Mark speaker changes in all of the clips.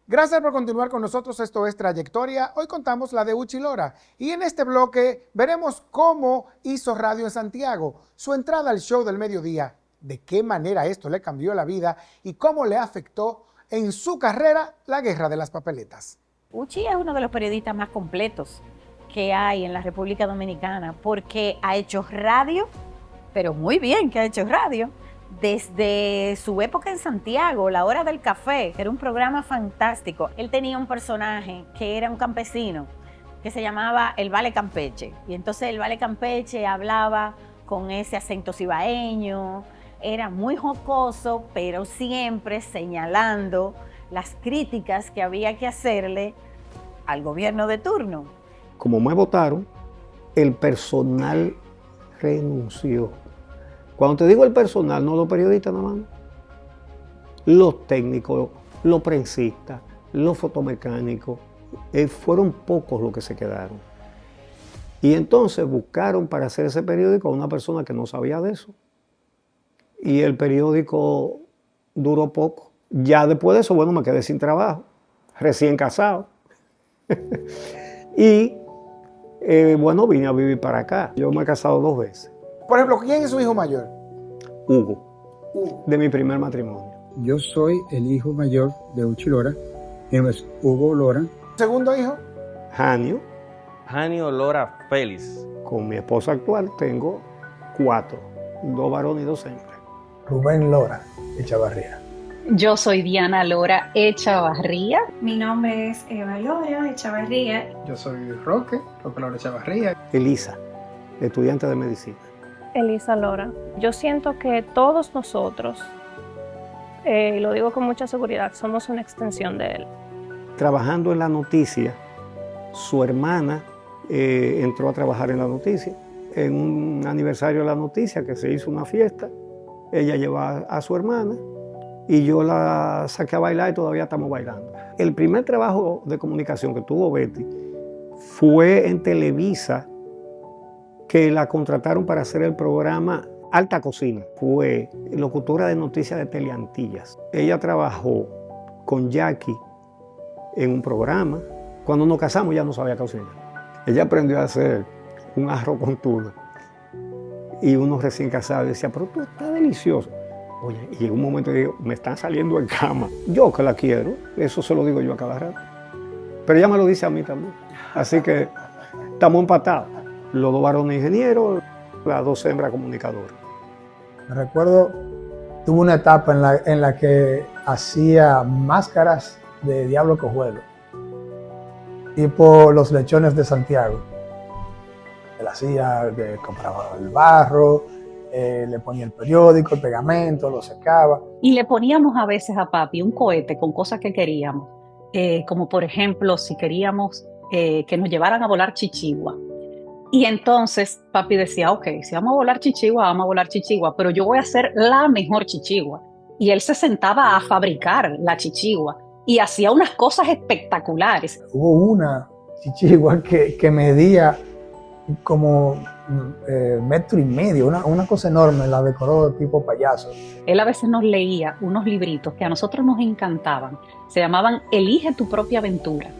Speaker 1: Gracias por continuar con nosotros. Esto es Trayectoria. Hoy contamos la de Uchi Lora y en este bloque veremos cómo hizo radio en Santiago, su entrada al show del mediodía, de qué manera esto le cambió la vida y cómo le afectó en su carrera la guerra de las papeletas.
Speaker 2: Uchi es uno de los periodistas más completos que hay en la República Dominicana porque ha hecho radio, pero muy bien que ha hecho radio. Desde su época en Santiago, La Hora del Café, que era un programa fantástico, él tenía un personaje que era un campesino, que se llamaba el Vale Campeche. Y entonces el Vale Campeche hablaba con ese acento cibaeño, era muy jocoso, pero siempre señalando las críticas que había que hacerle al gobierno de turno.
Speaker 3: Como me votaron, el personal renunció. Cuando te digo el personal, no los periodistas nada más, los técnicos, los prensistas, los fotomecánicos, fueron pocos los que se quedaron. Y entonces buscaron para hacer ese periódico a una persona que no sabía de eso. Y el periódico duró poco. Ya después de eso, bueno, me quedé sin trabajo, recién casado. Y bueno, vine a vivir para acá. Yo me he casado 2 veces.
Speaker 1: Por ejemplo, ¿quién es su hijo mayor?
Speaker 3: Hugo, de mi primer matrimonio.
Speaker 4: Yo soy el hijo mayor de Uchi Lora, mi nombre es Hugo Lora.
Speaker 1: ¿Segundo hijo?
Speaker 5: Janio Lora Félix.
Speaker 3: Con mi esposa actual tengo 4, 2 varones y 2 hembras.
Speaker 6: Rubén Lora Echavarría.
Speaker 7: Yo soy Diana Lora Echavarría.
Speaker 8: Mi nombre es Eva Lora Echavarría.
Speaker 6: Yo soy Roque Lora Echavarría.
Speaker 3: Elisa, estudiante de medicina.
Speaker 9: Elisa Lora. Yo siento que todos nosotros, y lo digo con mucha seguridad, somos una extensión de él.
Speaker 3: Trabajando en la noticia, su hermana entró a trabajar en la noticia. En un aniversario de la noticia que se hizo una fiesta, ella llevó a su hermana y yo la saqué a bailar y todavía estamos bailando. El primer trabajo de comunicación que tuvo Betty fue en Televisa, que la contrataron para hacer el programa Alta Cocina. Fue locutora de noticias de Teleantillas. Ella trabajó con Jackie en un programa. Cuando nos casamos ya no sabía cocinar. Ella aprendió a hacer un arroz con tuna. Y uno recién casado decía, pero tú estás delicioso. Oye, y llegó un momento que digo, me están saliendo en cama. Yo que la quiero, eso se lo digo yo a cada rato. Pero ella me lo dice a mí también. Así que estamos empatados. Los 2 varones ingenieros, las 2 hembras comunicadoras.
Speaker 6: Me recuerdo, tuve una etapa en la que hacía máscaras de Diablo Cojuelo, tipo los lechones de Santiago. Él hacía, compraba el barro, le ponía el periódico, el pegamento, lo secaba.
Speaker 7: Y le poníamos a veces a papi un cohete con cosas que queríamos, como por ejemplo si queríamos que nos llevaran a volar chichigua. Y entonces papi decía, ok, si vamos a volar chichigua, pero yo voy a hacer la mejor chichigua. Y él se sentaba a fabricar la chichigua y hacía unas cosas espectaculares.
Speaker 6: Hubo una chichigua que medía como 1,5 metros, una cosa enorme, la decoró tipo payaso.
Speaker 7: Él a veces nos leía unos libritos que a nosotros nos encantaban, se llamaban Elige tu propia aventura.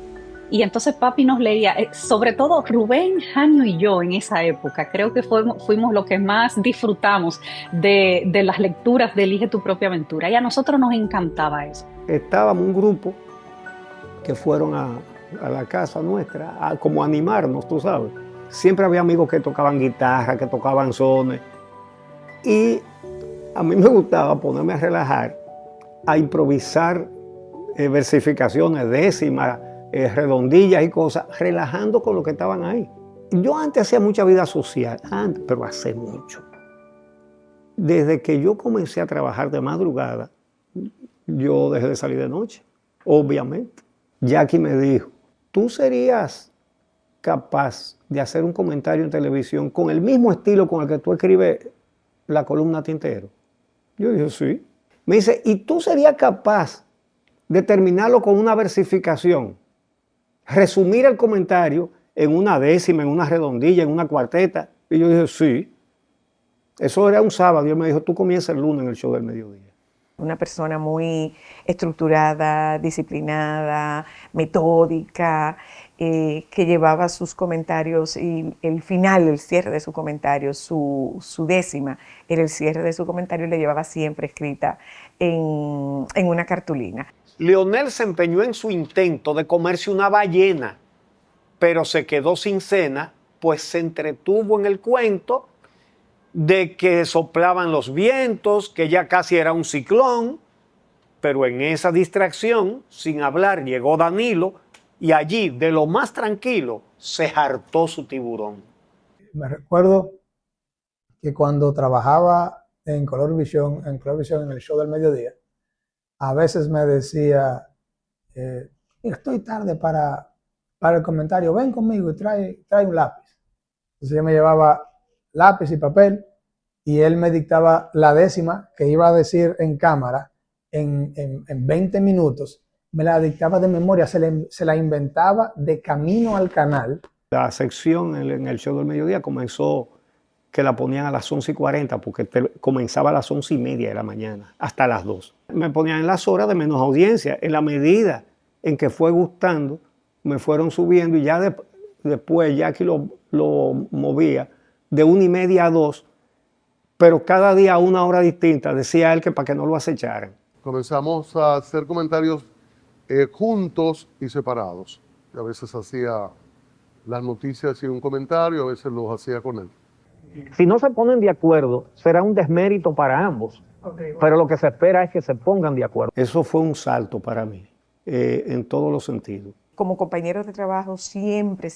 Speaker 7: Y entonces papi nos leía, sobre todo Rubén, Janio y yo en esa época, creo que fuimos los que más disfrutamos de las lecturas de Elige tu propia aventura. Y a nosotros nos encantaba eso.
Speaker 3: Estábamos un grupo que fueron a la casa nuestra a como animarnos, tú sabes. Siempre había amigos que tocaban guitarra, que tocaban sones. Y a mí me gustaba ponerme a relajar, a improvisar versificaciones, décimas, redondillas y cosas, relajando con lo que estaban ahí. Yo antes hacía mucha vida social, pero hace mucho. Desde que yo comencé a trabajar de madrugada, yo dejé de salir de noche, obviamente. Jackie me dijo, ¿tú serías capaz de hacer un comentario en televisión con el mismo estilo con el que tú escribes la columna Tintero? Yo dije, sí. Me dice, ¿y tú serías capaz de terminarlo con una versificación? Resumir el comentario en una décima, en una redondilla, en una cuarteta. Y yo dije, sí. Eso era un sábado. Y él me dijo, tú comienzas el lunes en el show del mediodía.
Speaker 5: Una persona muy estructurada, disciplinada, metódica, que llevaba sus comentarios y el cierre de su comentario, su décima, era el cierre de su comentario y le llevaba siempre escrita en una cartulina.
Speaker 3: Leonel se empeñó en su intento de comerse una ballena, pero se quedó sin cena, pues se entretuvo en el cuento de que soplaban los vientos, que ya casi era un ciclón, pero en esa distracción, sin hablar, llegó Danilo y allí, de lo más tranquilo, se hartó su tiburón.
Speaker 6: Me recuerdo que cuando trabajaba en Color Visión, en el show del mediodía, a veces me decía, estoy tarde para el comentario, ven conmigo y trae un lápiz. Entonces yo me llevaba lápiz y papel y él me dictaba la décima que iba a decir en cámara en 20 minutos. Me la dictaba de memoria, se la inventaba de camino al canal.
Speaker 3: La sección en el show del mediodía comenzó que la ponían a las 11:40 porque comenzaba a las 11:30 de la mañana hasta las 2. Me ponían en las horas de menos audiencia. En la medida en que fue gustando, me fueron subiendo y ya después Jackie lo movía de 1:30 a 2, pero cada día a una hora distinta, decía él que para que no lo acecharan.
Speaker 10: Comenzamos a hacer comentarios juntos y separados. A veces hacía las noticias y un comentario, a veces los hacía con él.
Speaker 11: Si no se ponen de acuerdo, será un desmérito para ambos. Pero lo que se espera es que se pongan de acuerdo.
Speaker 3: Eso fue un salto para mí, en todos los sentidos.
Speaker 5: Como compañero de trabajo siempre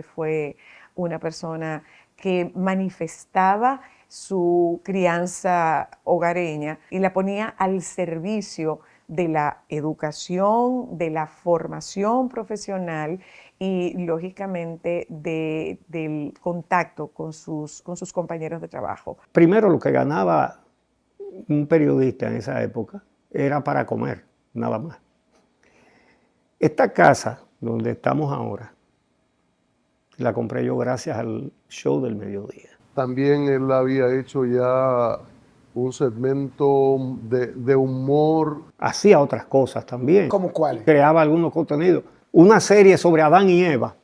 Speaker 5: fue una persona que manifestaba su crianza hogareña y la ponía al servicio de la educación, de la formación profesional y lógicamente del contacto con sus compañeros de trabajo.
Speaker 3: Primero, lo que ganaba un periodista en esa época era para comer, nada más. Esta casa donde estamos ahora, la compré yo gracias al show del mediodía.
Speaker 10: También él había hecho ya un segmento de humor.
Speaker 3: Hacía otras cosas también.
Speaker 1: ¿Cómo cuáles?
Speaker 3: Creaba algunos contenidos. Una serie sobre Adán y Eva.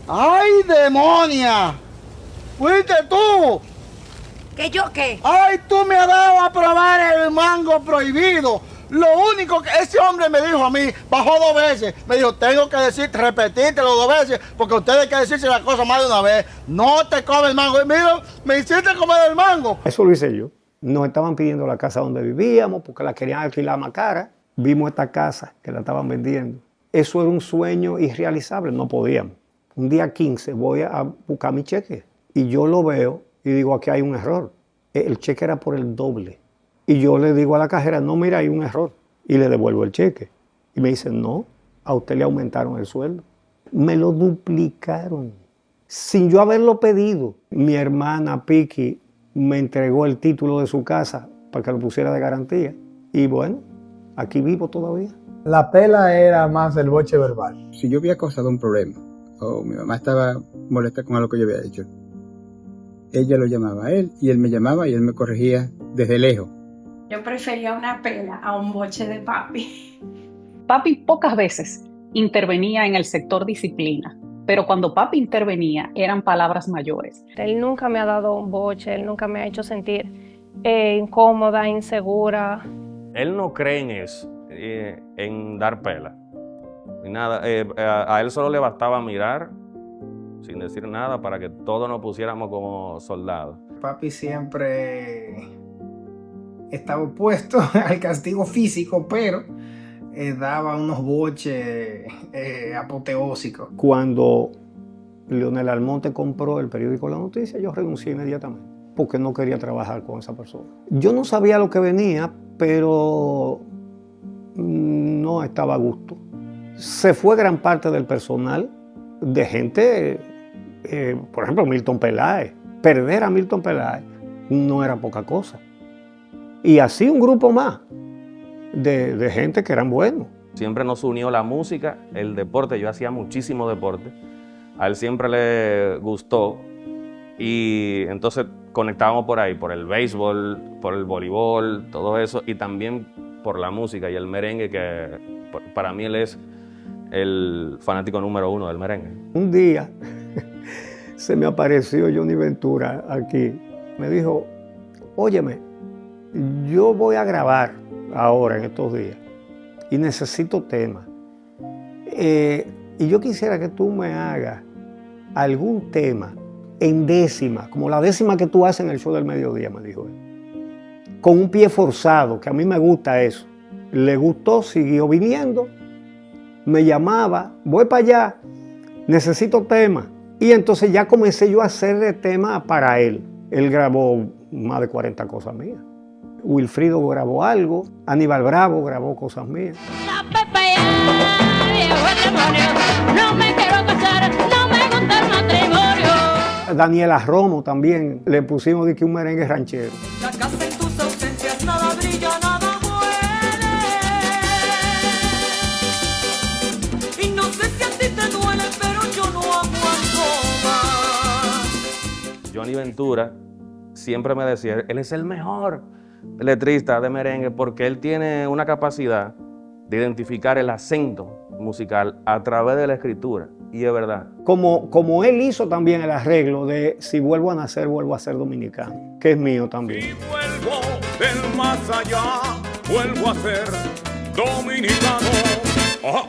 Speaker 12: ¡Ay, demonia! ¡Fuiste tú!
Speaker 2: ¿Que yo qué?
Speaker 12: ¡Ay, tú me has dado a probar el mango prohibido! Lo único que ese hombre me dijo a mí, bajó 2 veces, me dijo, tengo que repetírtelo 2 veces, porque ustedes hay que decirse la cosa más de una vez. No te comes el mango. Y mira, me hiciste comer el mango.
Speaker 3: Eso lo hice yo. Nos estaban pidiendo la casa donde vivíamos, porque la querían alquilar más cara. Vimos esta casa que la estaban vendiendo. Eso era un sueño irrealizable, no podíamos. Un día 15 voy a buscar mi cheque y yo lo veo y digo, aquí hay un error. El cheque era por el doble. Y yo le digo a la cajera, no, mira, hay un error. Y le devuelvo el cheque. Y me dice, no, a usted le aumentaron el sueldo. Me lo duplicaron, sin yo haberlo pedido. Mi hermana Piki me entregó el título de su casa para que lo pusiera de garantía. Y bueno, aquí vivo todavía.
Speaker 6: La pela era más el boche verbal.
Speaker 4: Si yo había causado un problema, o mi mamá estaba molesta con algo que yo había hecho, ella lo llamaba a él, y él me llamaba y él me corregía desde lejos.
Speaker 8: Yo prefería una pela a un boche de papi.
Speaker 7: Papi pocas veces intervenía en el sector disciplina, pero cuando papi intervenía eran palabras mayores.
Speaker 9: Él nunca me ha dado un boche, él nunca me ha hecho sentir incómoda, insegura.
Speaker 13: Él no cree en eso, en dar pela. Ni nada. A él solo le bastaba mirar sin decir nada para que todos nos pusiéramos como soldados.
Speaker 1: Papi siempre estaba opuesto al castigo físico, pero daba unos boches apoteósicos.
Speaker 3: Cuando Leonel Almonte compró el periódico La Noticia, yo renuncié inmediatamente, porque no quería trabajar con esa persona. Yo no sabía lo que venía, pero no estaba a gusto. Se fue gran parte del personal, de gente, por ejemplo, Milton Peláez. Perder a Milton Peláez no era poca cosa. Y así un grupo más de gente que eran buenos.
Speaker 13: Siempre nos unió la música, el deporte. Yo hacía muchísimo deporte. A él siempre le gustó. Y entonces conectábamos por ahí, por el béisbol, por el voleibol, todo eso, y también por la música y el merengue, que para mí él es el fanático número 1 del merengue.
Speaker 3: Un día se me apareció Johnny Ventura aquí. Me dijo, óyeme, yo voy a grabar ahora en estos días y necesito temas. Y yo quisiera que tú me hagas algún tema en décima, como la décima que tú haces en el show del mediodía, me dijo él. Con un pie forzado, que a mí me gusta eso. Le gustó, siguió viniendo, me llamaba, voy para allá, necesito temas. Y entonces ya comencé yo a hacerle temas para él. Él grabó más de 40 cosas mías. Wilfrido grabó algo, Aníbal Bravo grabó cosas mías.
Speaker 14: No me quiero casar, no me gusta el matrimonio.
Speaker 3: Daniela Romo también le pusimos de que un merengue ranchero.
Speaker 14: La casa en tus ausencias, nada brilla, nada muere. Y no sé si a ti te duele, pero yo no aguanto más.
Speaker 13: Johnny Ventura siempre me decía, él es el mejor letrista de merengue porque él tiene una capacidad de identificar el acento musical a través de la escritura, y es verdad.
Speaker 3: Como él hizo también el arreglo de Si vuelvo a nacer, vuelvo a ser dominicano, que es mío también.
Speaker 15: Si vuelvo del más allá, vuelvo a ser dominicano. Ajá.